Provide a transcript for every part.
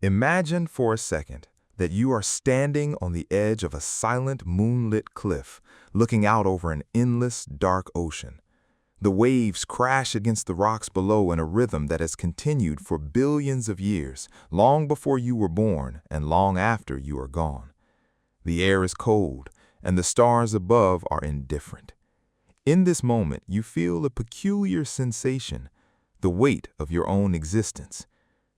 Imagine for a second that you are standing on the edge of a silent moonlit cliff, looking out over an endless, dark ocean. The waves crash against the rocks below in a rhythm that has continued for billions of years, long before you were born and long after you are gone. The air is cold, and the stars above are indifferent. In this moment, you feel a peculiar sensation, the weight of your own existence.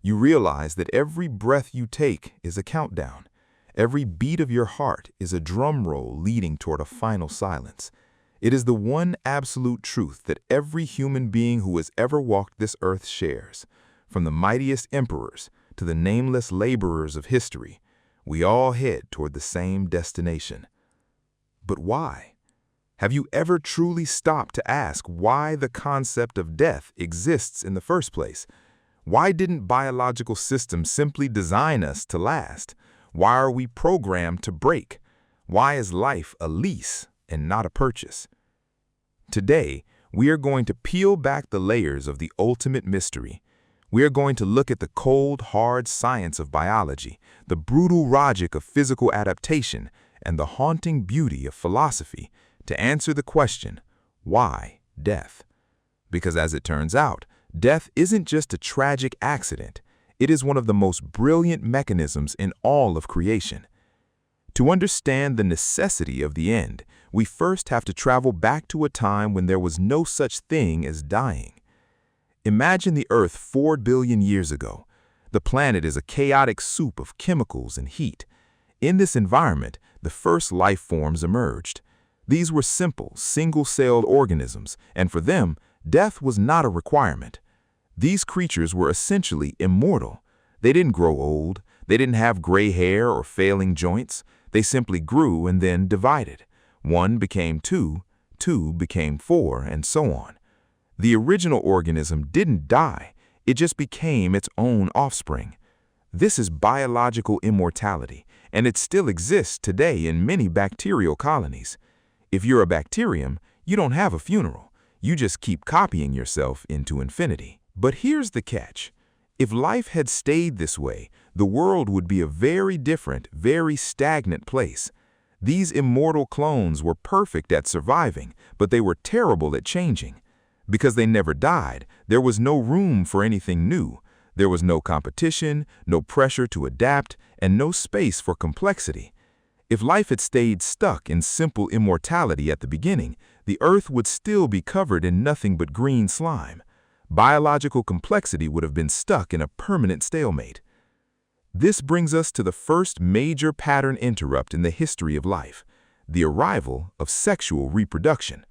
You realize that every breath you take is a countdown. Every beat of your heart is a drum roll leading toward a final silence. It is the one absolute truth that every human being who has ever walked this earth shares. From the mightiest emperors to the nameless laborers of history, we all head toward the same destination. But why? Have you ever truly stopped to ask why the concept of death exists in the first place? Why didn't biological systems simply design us to last? Why are we programmed to break? Why is life a lease and not a purchase? Today, we are going to peel back the layers of the ultimate mystery. We are going to look at the cold, hard science of biology, the brutal logic of physical adaptation, and the haunting beauty of philosophy to answer the question, why death? Because as it turns out, death isn't just a tragic accident. It is one of the most brilliant mechanisms in all of creation. To understand the necessity of the end, we first have to travel back to a time when there was no such thing as dying. Imagine the Earth 4 billion years ago. The planet is a chaotic soup of chemicals and heat. In this environment, the first life forms emerged. These were simple, single-celled organisms, and for them, death was not a requirement. These creatures were essentially immortal. They didn't grow old. They didn't have gray hair or failing joints. They simply grew and then divided. 1 became 2, 2 became 4, and so on. The original organism didn't die. It just became its own offspring. This is biological immortality, and it still exists today in many bacterial colonies. If you're a bacterium, you don't have a funeral. You just keep copying yourself into infinity. But here's the catch. If life had stayed this way, the world would be a very different, very stagnant place. These immortal clones were perfect at surviving, but they were terrible at changing. Because they never died, there was no room for anything new. There was no competition, no pressure to adapt, and no space for complexity. If life had stayed stuck in simple immortality at the beginning, the Earth would still be covered in nothing but green slime. Biological complexity would have been stuck in a permanent stalemate. This brings us to the first major pattern interrupt in the history of life, the arrival of sexual reproduction.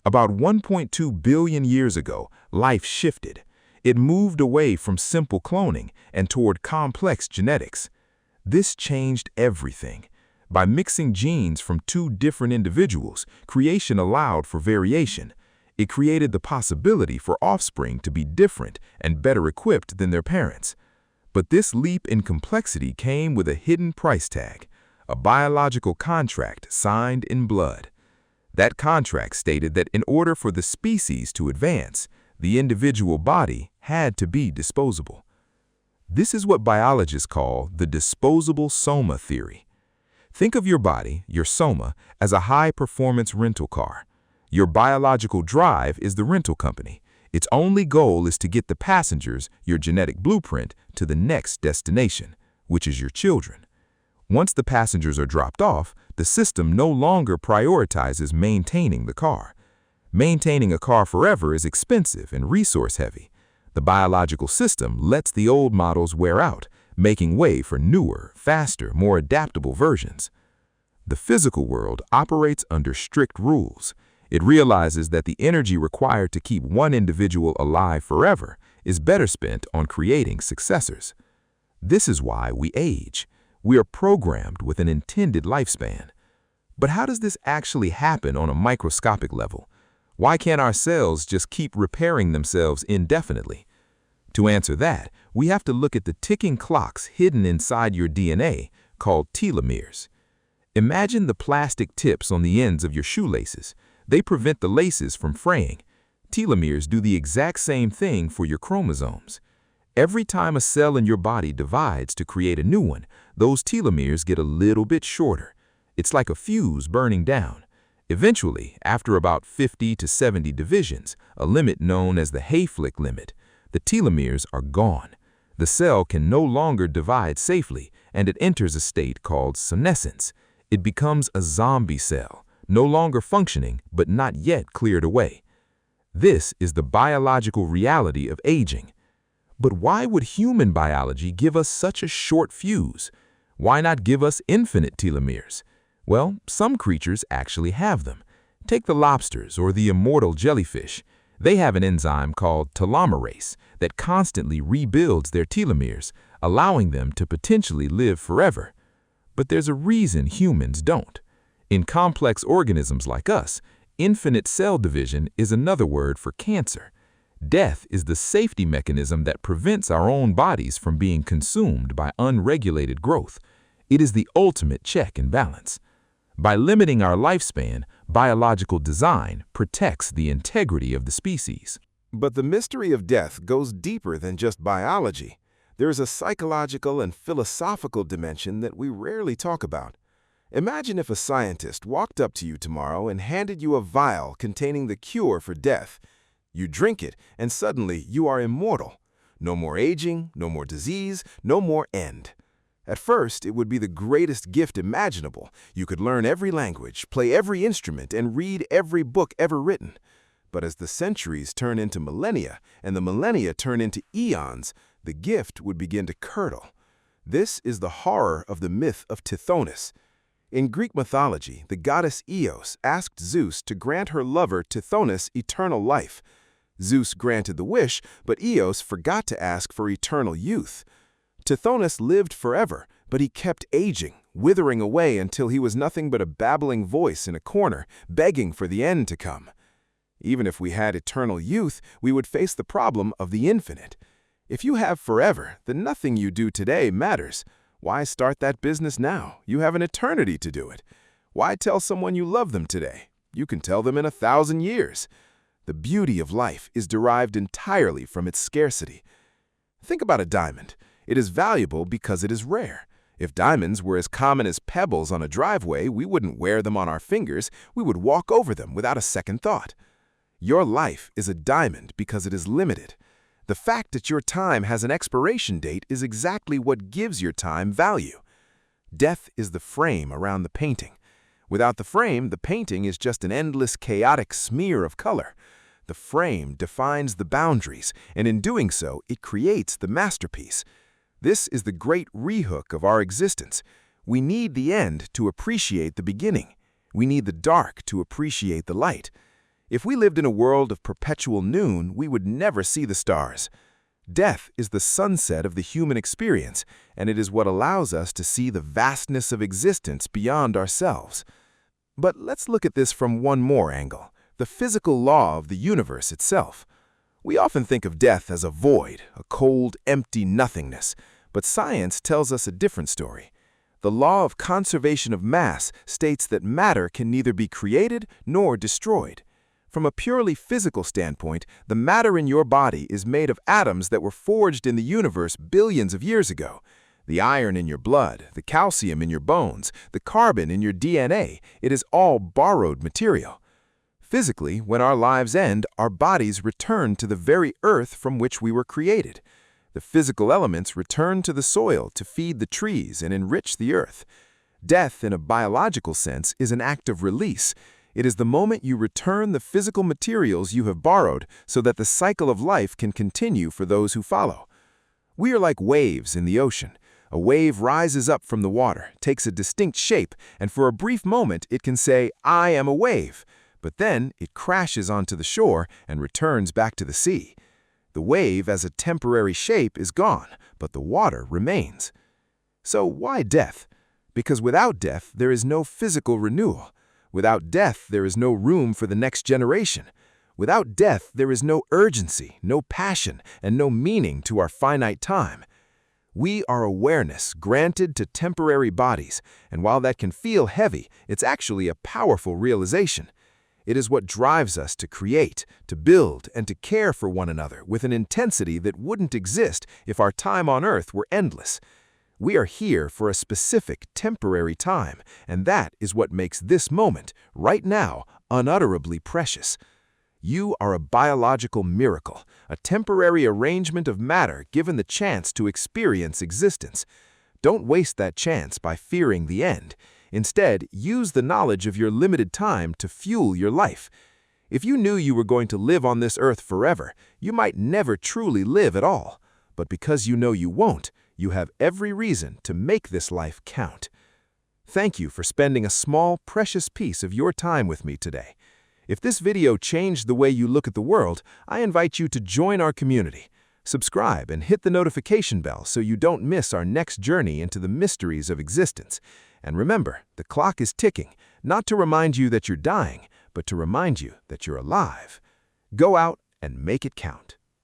About 1.2 billion years ago, life shifted. It moved away from simple cloning and toward complex genetics. This changed everything. By mixing genes from 2 different individuals, creation allowed for variation. It created the possibility for offspring to be different and better equipped than their parents. But this leap in complexity came with a hidden price tag, a biological contract signed in blood. That contract stated that in order for the species to advance, the individual body had to be disposable. This is what biologists call the Disposable Soma Theory. Think of your body, your soma, as a high-performance rental car. Your biological drive is the rental company. Its only goal is to get the passengers, your genetic blueprint, to the next destination, which is your children. Once the passengers are dropped off, the system no longer prioritizes maintaining the car. Maintaining a car forever is expensive and resource-heavy. The biological system lets the old models wear out, making way for newer, faster, more adaptable versions. The physical world operates under strict rules. It realizes that the energy required to keep one individual alive forever is better spent on creating successors. This is why we age. We are programmed with an intended lifespan. But how does this actually happen on a microscopic level? Why can't our cells just keep repairing themselves indefinitely? To answer that, we have to look at the ticking clocks hidden inside your DNA called telomeres. Imagine the plastic tips on the ends of your shoelaces. They prevent the laces from fraying. Telomeres do the exact same thing for your chromosomes. Every time a cell in your body divides to create a new one, those telomeres get a little bit shorter. It's like a fuse burning down. Eventually, after about 50 to 70 divisions, a limit known as the Hayflick limit, the telomeres are gone. The cell can no longer divide safely, and it enters a state called senescence. It becomes a zombie cell, no longer functioning but not yet cleared away. This is the biological reality of aging. But why would human biology give us such a short fuse? Why not give us infinite telomeres? Well, some creatures actually have them. Take the lobsters or the immortal jellyfish. They have an enzyme called telomerase that constantly rebuilds their telomeres, allowing them to potentially live forever. But there's a reason humans don't. In complex organisms like us, infinite cell division is another word for cancer. Death is the safety mechanism that prevents our own bodies from being consumed by unregulated growth. It is the ultimate check and balance. By limiting our lifespan, biological design protects the integrity of the species. But the mystery of death goes deeper than just biology. There is a psychological and philosophical dimension that we rarely talk about. Imagine if a scientist walked up to you tomorrow and handed you a vial containing the cure for death. You drink it, and suddenly you are immortal. No more aging, no more disease, no more end. At first, it would be the greatest gift imaginable. You could learn every language, play every instrument, and read every book ever written. But as the centuries turn into millennia, and the millennia turn into eons, the gift would begin to curdle. This is the horror of the myth of Tithonus. In Greek mythology, the goddess Eos asked Zeus to grant her lover Tithonus eternal life. Zeus granted the wish, but Eos forgot to ask for eternal youth. Tithonus lived forever, but he kept aging, withering away until he was nothing but a babbling voice in a corner, begging for the end to come. Even if we had eternal youth, we would face the problem of the infinite. If you have forever, then nothing you do today matters. Why start that business now? You have an eternity to do it. Why tell someone you love them today? You can tell them in 1,000 years. The beauty of life is derived entirely from its scarcity. Think about a diamond. It is valuable because it is rare. If diamonds were as common as pebbles on a driveway, we wouldn't wear them on our fingers. We would walk over them without a second thought. Your life is a diamond because it is limited. The fact that your time has an expiration date is exactly what gives your time value. Death is the frame around the painting. Without the frame, the painting is just an endless, chaotic smear of color. The frame defines the boundaries, and in doing so, it creates the masterpiece. This is the great rehook of our existence. We need the end to appreciate the beginning. We need the dark to appreciate the light. If we lived in a world of perpetual noon, we would never see the stars. Death is the sunset of the human experience, and it is what allows us to see the vastness of existence beyond ourselves. But let's look at this from one more angle, the physical law of the universe itself. We often think of death as a void, a cold, empty nothingness, but science tells us a different story. The law of conservation of mass states that matter can neither be created nor destroyed. From a purely physical standpoint, the matter in your body is made of atoms that were forged in the universe billions of years ago. The iron in your blood, the calcium in your bones, the carbon in your DNA, it is all borrowed material. Physically, when our lives end, our bodies return to the very earth from which we were created. The physical elements return to the soil to feed the trees and enrich the earth. Death, in a biological sense, is an act of release. It is the moment you return the physical materials you have borrowed so that the cycle of life can continue for those who follow. We are like waves in the ocean. A wave rises up from the water, takes a distinct shape, and for a brief moment it can say, "I am a wave." But then it crashes onto the shore and returns back to the sea. The wave as a temporary shape is gone, but the water remains. So why death? Because without death, there is no physical renewal. Without death, there is no room for the next generation. Without death, there is no urgency, no passion, and no meaning to our finite time. We are awareness granted to temporary bodies, and while that can feel heavy, it's actually a powerful realization. It is what drives us to create, to build, and to care for one another with an intensity that wouldn't exist if our time on Earth were endless. We are here for a specific, temporary time, and that is what makes this moment, right now, unutterably precious. You are a biological miracle, a temporary arrangement of matter given the chance to experience existence. Don't waste that chance by fearing the end. Instead, use the knowledge of your limited time to fuel your life. If you knew you were going to live on this earth forever, you might never truly live at all. But because you know you won't, you have every reason to make this life count. Thank you for spending a small, precious piece of your time with me today. If this video changed the way you look at the world, I invite you to join our community. Subscribe and hit the notification bell so you don't miss our next journey into the mysteries of existence. And remember, the clock is ticking, not to remind you that you're dying, but to remind you that you're alive. Go out and make it count.